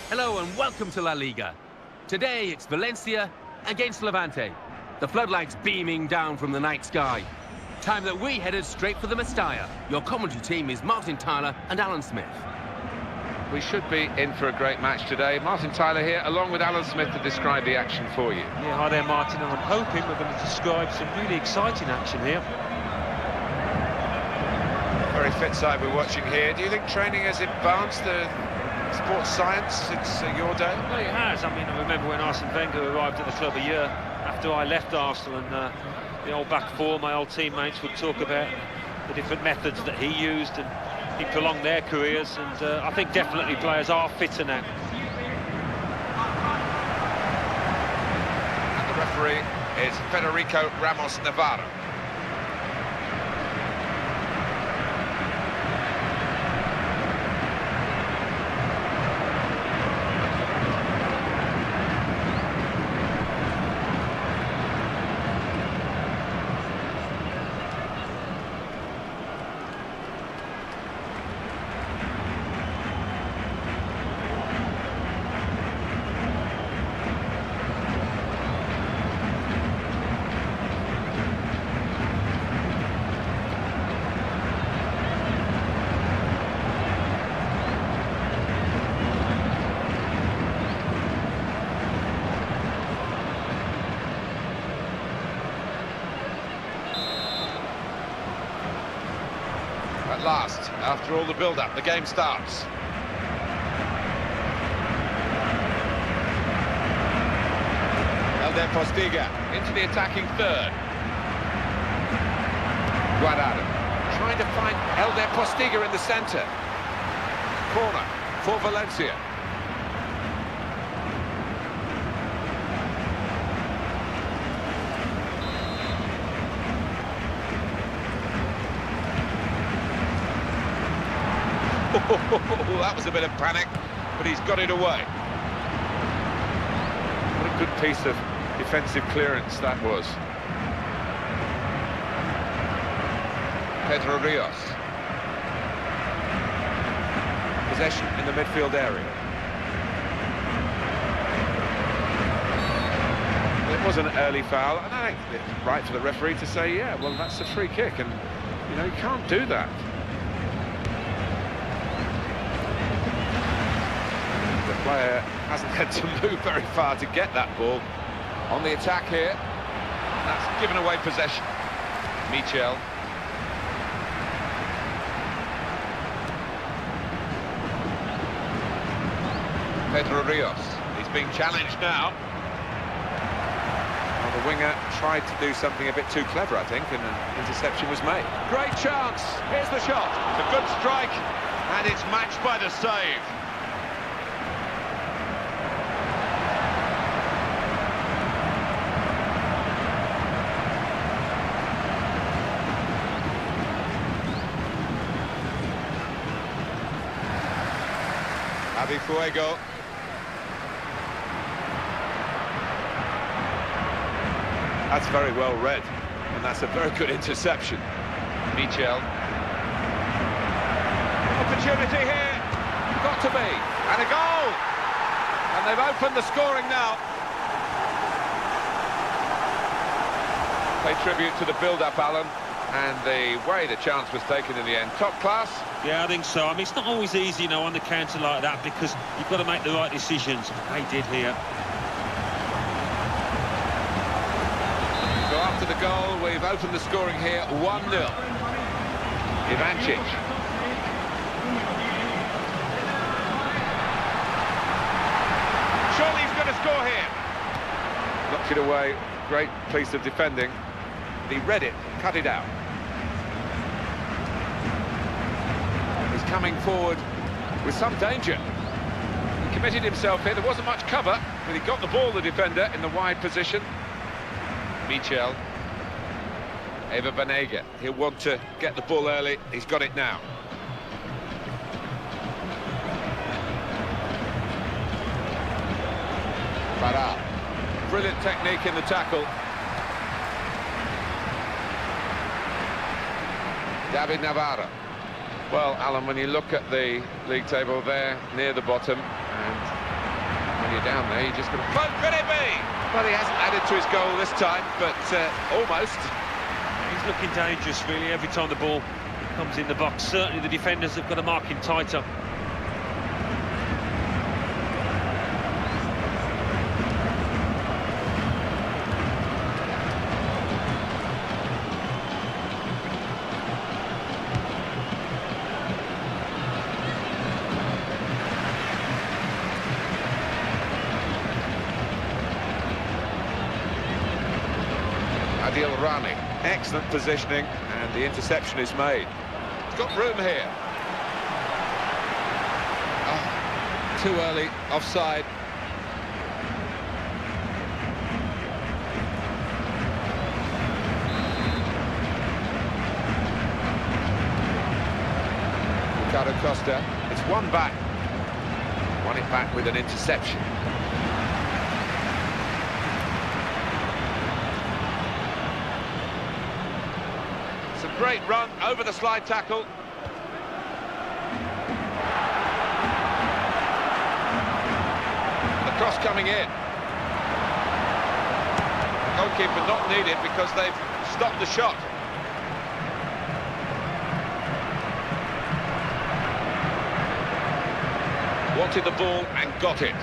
Hello and welcome to La Liga. Today it's Valencia against Levante. The floodlights beaming down from the night sky. Time that we headed straight for the Mestalla. Your commentary team is Martin Tyler and Alan Smith. We should be in for a great match today. Martin Tyler here, along with Alan Smith, to describe the action for you. Yeah, hi there, Martin. I'm hoping we're going to describe some really exciting action here. Very fit side we're watching here. Do you think training has advanced the sports science since your day? Well, it has. I mean, I remember when Arsene Wenger arrived at the club a year after I left Arsenal, and the old back four, my old teammates would talk about the different methods that he used, and he prolonged their careers, and I think definitely players are fitter now. And the referee is Federico Ramos Navarro. At last, after all the build-up, the game starts. Elder Postiga into the attacking third. Guardado trying to find Elder Postiga in the centre. Corner for Valencia. That was a bit of panic, but he's got it away. What a good piece of defensive clearance that was. Pedro Rios. Possession in the midfield area. Well, it was an early foul, and I think it's right for the referee to say, yeah, well, that's a free kick, and, you know, you can't do that. Player hasn't had to move very far to get that ball. On the attack here, that's given away possession. Michel. Pedro Rios, he's being challenged now. Well, the winger tried to do something a bit too clever, I think, and an interception was made. Great chance, here's the shot. A good strike, and it's matched by the save. Fuego. That's very well read, and that's a very good interception. Michel. Opportunity here, got to be, and a goal! And they've opened the scoring now. Pay tribute to the build-up, Alan, and the way the chance was taken in the end. Top class. Yeah, I think so. I mean, it's not always easy, you know, on the counter like that, because you've got to make the right decisions. They did here. So after the goal, we've opened the scoring here, 1-0. Ivancic. Surely he's going to score here. Knocks it away. Great piece of defending. He read it, cut it out. Coming forward with some danger. He committed himself here. There wasn't much cover, but he got the ball, the defender, in the wide position. Michel. Eva Banega. He'll want to get the ball early. He's got it now. Farah. Brilliant technique in the tackle. David Navarro. Well, Alan, when you look at the league table there, near the bottom, and you're down there, you just got to... Well, could it be? Well, he hasn't added to his goal this time, but almost. He's looking dangerous, really, every time the ball comes in the box. Certainly the defenders have got to mark him tighter. Rani, excellent positioning, and the interception is made. He's got room here. Oh, too early, offside. Ricardo Costa, it's one back. Won it back with an interception. Great run over the slide tackle. The cross coming in. Goalkeeper not needed because they've stopped the shot. Wanted the ball and got it.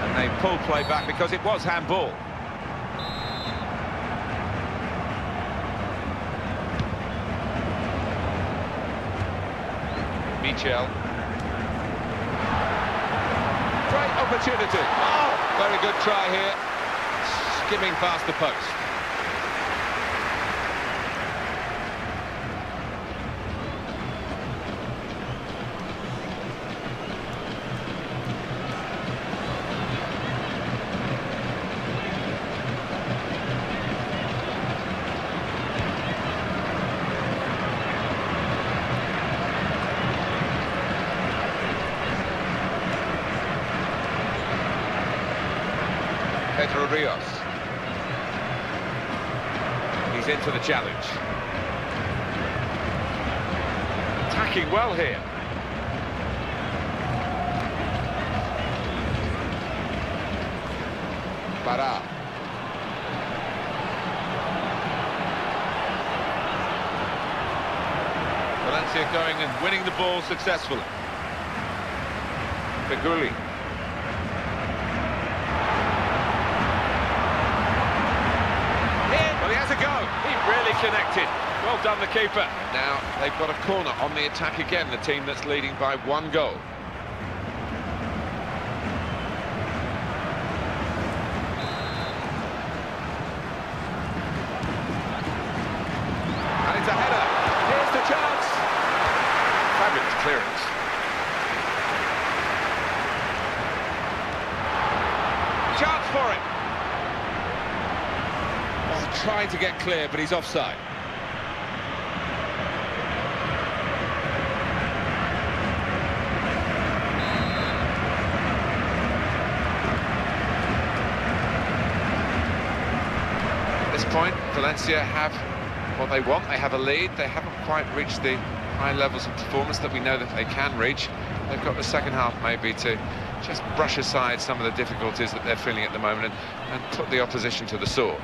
And they pulled play back because it was handball. Michel. Great opportunity. Oh, very good try here. Skimming past the post. Rios. He's into the challenge. Attacking well here. Pará. Valencia going and winning the ball successfully. Feguli. Connected. Well done, the keeper. Now they've got a corner on the attack again, the team that's leading by 1 goal. And it's a header. Here's the chance. Fabulous clearance. Chance for it. Trying to get clear, but he's offside. At this point, Valencia have what they want. They have a lead. They haven't quite reached the high levels of performance that we know that they can reach. They've got the second half maybe to just brush aside some of the difficulties that they're feeling at the moment and put the opposition to the sword.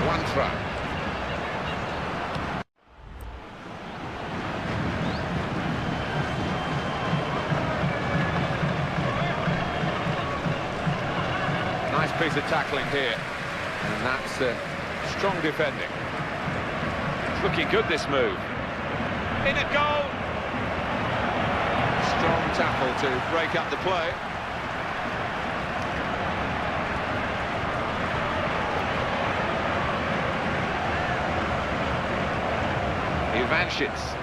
One throw. Nice piece of tackling here, and that's strong defending. It's looking good, this move. In a goal. Strong tackle to break up the play. Ivanchits.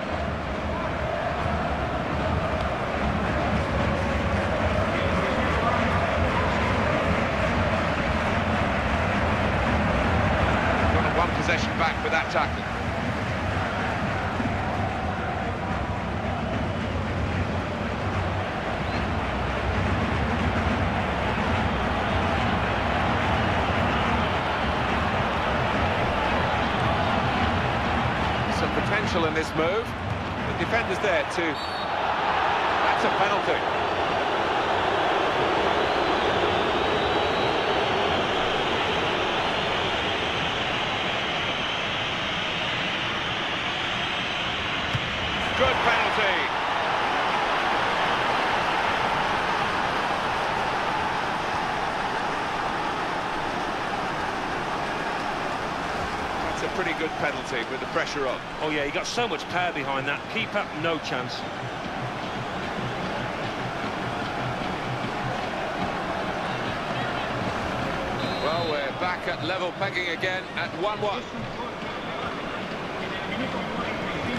Got one possession back with that tackle. whistle in this move. The defender's there too. That's a penalty. Good penalty. That's a pretty good penalty with the pressure on. Oh yeah, he got so much power behind that. Keeper, no chance. Well, we're back at level pegging again at 1-1.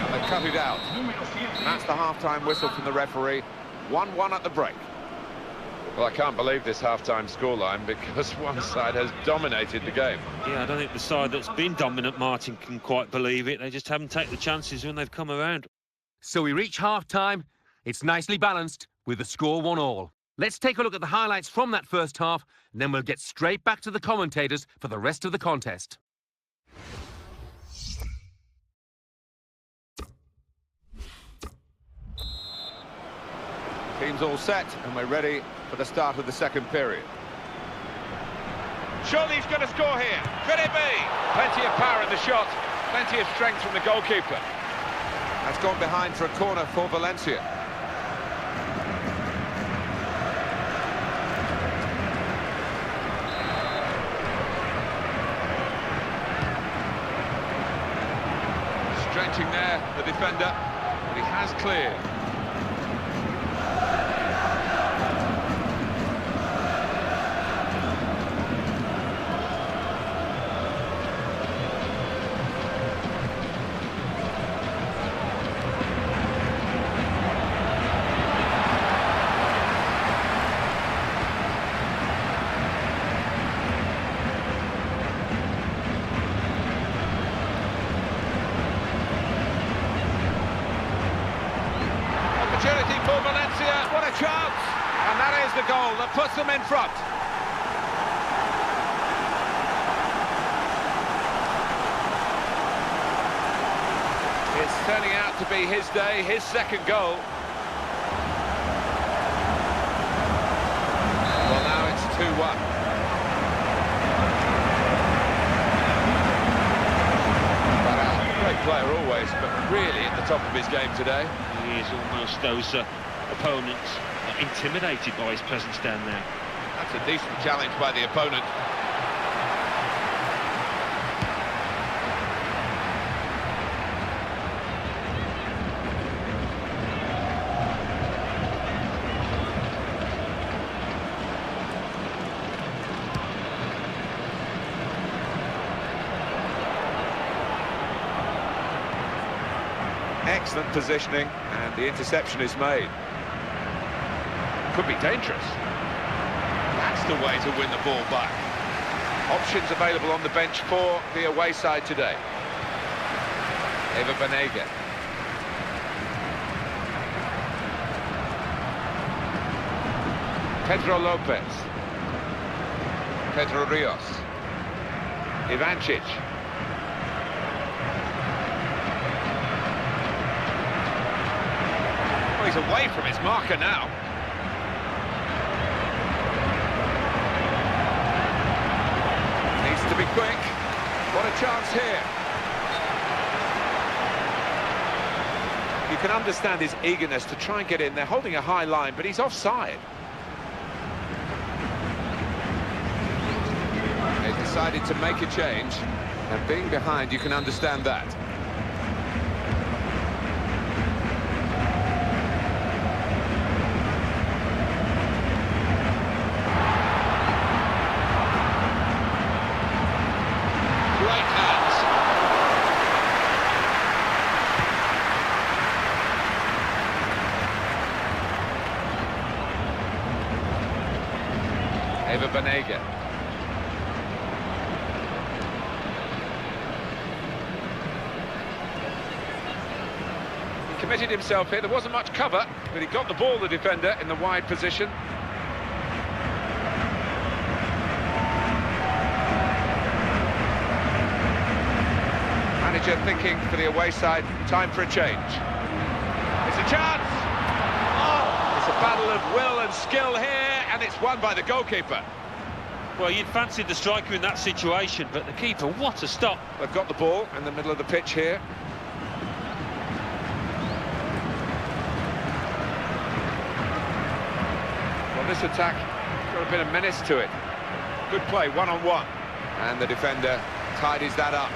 And they cut it out. And that's the half-time whistle from the referee. 1-1 at the break. Well, I can't believe this half-time scoreline because one side has dominated the game. Yeah, I don't think the side that's been dominant, Martin, can quite believe it. They just haven't taken the chances when they've come around. So we reach half-time. It's nicely balanced with the score 1-1. Let's take a look at the highlights from that first half, and then we'll get straight back to the commentators for the rest of the contest. Team's all set, and we're ready for the start of the second period. Surely he's going to score here. Could it be? Plenty of power in the shot. Plenty of strength from the goalkeeper. That's gone behind for a corner for Valencia. Stretching there, the defender, but he has cleared. Opportunity for Valencia, what a chance! And that is the goal that puts them in front. It's turning out to be his day, his second goal. Well, now it's 2-1. Great player always, but really at the top of his game today. He is almost those opponents intimidated by his presence down there. That's a decent challenge by the opponent. Excellent positioning, and the interception is made. Could be dangerous. That's the way to win the ball back. Options available on the bench for the away side today. Banega. Pedro Lopez. Pedro Rios. Ivancic. He's away from his marker now. Needs to be quick. What a chance here. You can understand his eagerness to try and get in. They're holding a high line, but he's offside. They decided to make a change, and being behind, you can understand that. Banega. He committed himself here. There wasn't much cover, but he got the ball, the defender, in the wide position. Manager thinking for the away side, time for a change. It's a chance! Oh, it's a battle of will and skill here, and it's won by the goalkeeper. Well, you'd fancied the striker in that situation, but the keeper, what a stop. They've got the ball in the middle of the pitch here. Well, this attack got a bit of menace to it. Good play, one-on-one. And the defender tidies that up.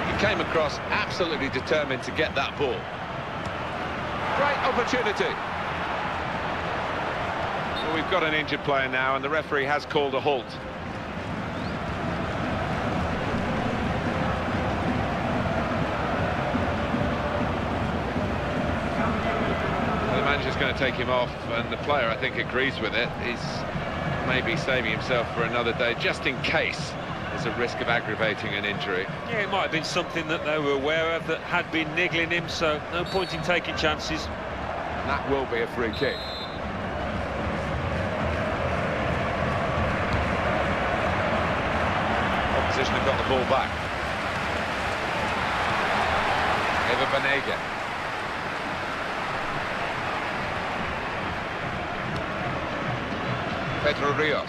He came across absolutely determined to get that ball. Great opportunity. Well, we've got an injured player now, and the referee has called a halt. The manager's going to take him off, and the player, I think, agrees with it. He's maybe saving himself for another day, just in case there's a risk of aggravating an injury. Yeah, it might have been something that they were aware of that had been niggling him, so no point in taking chances. And that will be a free kick. Opposition have got the ball back. Banega. Pedro Rios.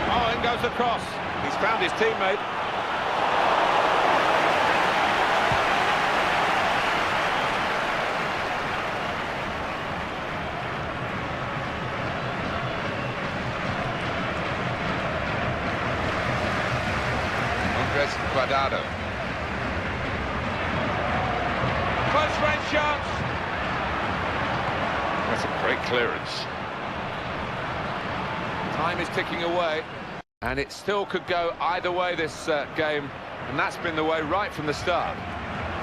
Oh, in goes the cross. He's found his teammate. Cuadrado. Close range chance. That's a great clearance. Time is ticking away, and it still could go either way this game, and that's been the way right from the start.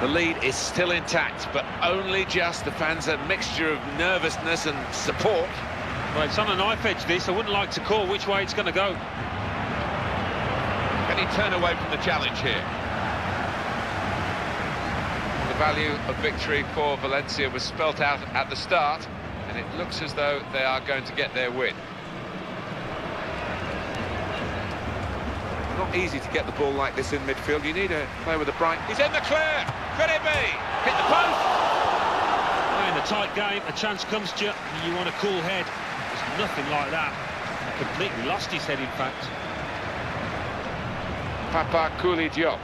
The lead is still intact, but only just. The fans a mixture of nervousness and support. Well, it's on a knife edge, this. I wouldn't like to call which way it's going to go. Can he turn away from the challenge here? The value of victory for Valencia was spelt out at the start, and it looks as though they are going to get their win. Not easy to get the ball like this in midfield. You need a player with a bright... He's in the clear! Could it be? Hit the post! Well, in a tight game, a chance comes to you, and you want a cool head. There's nothing like that. He completely lost his head, in fact. Papa Kouli Diop.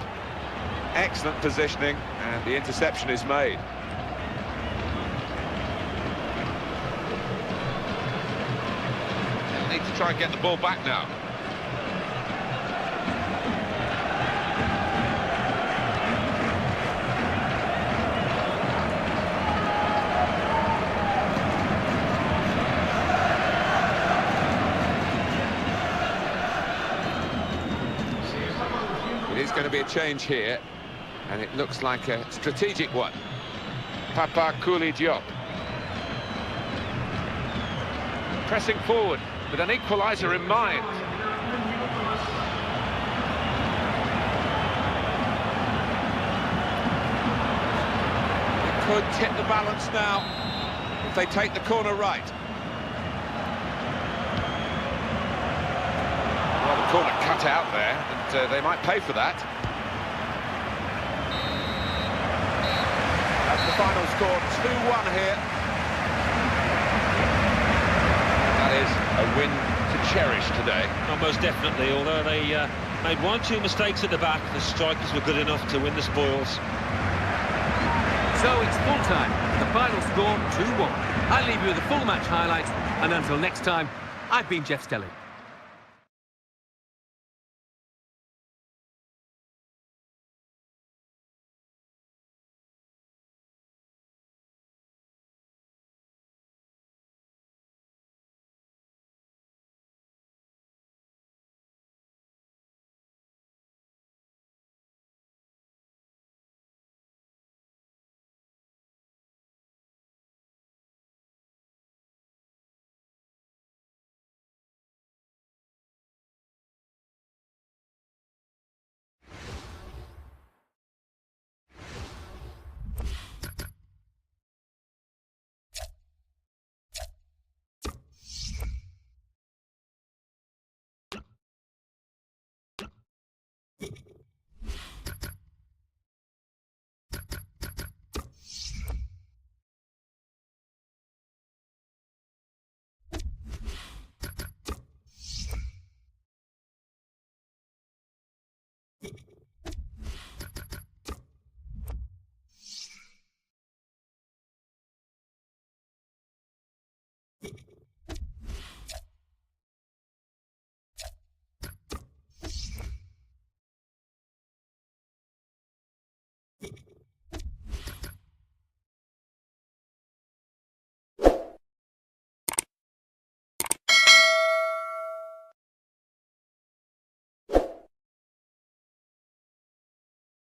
Excellent positioning, and the interception is made. They'll need to try and get the ball back now. It is going to be a change here, and it looks like a strategic one. Papa Kouli Diop. Pressing forward with an equaliser in mind. It could tip the balance now if they take the corner right. Well, the corner cut out there, and they might pay for that. That's the final score, 2-1 here. That is a win to cherish today. Well, most definitely, although they made 1-2 mistakes at the back, the strikers were good enough to win the spoils. So it's full time, the final score 2-1. I'll leave you with the full match highlights, and until next time, I've been Jeff Stelling.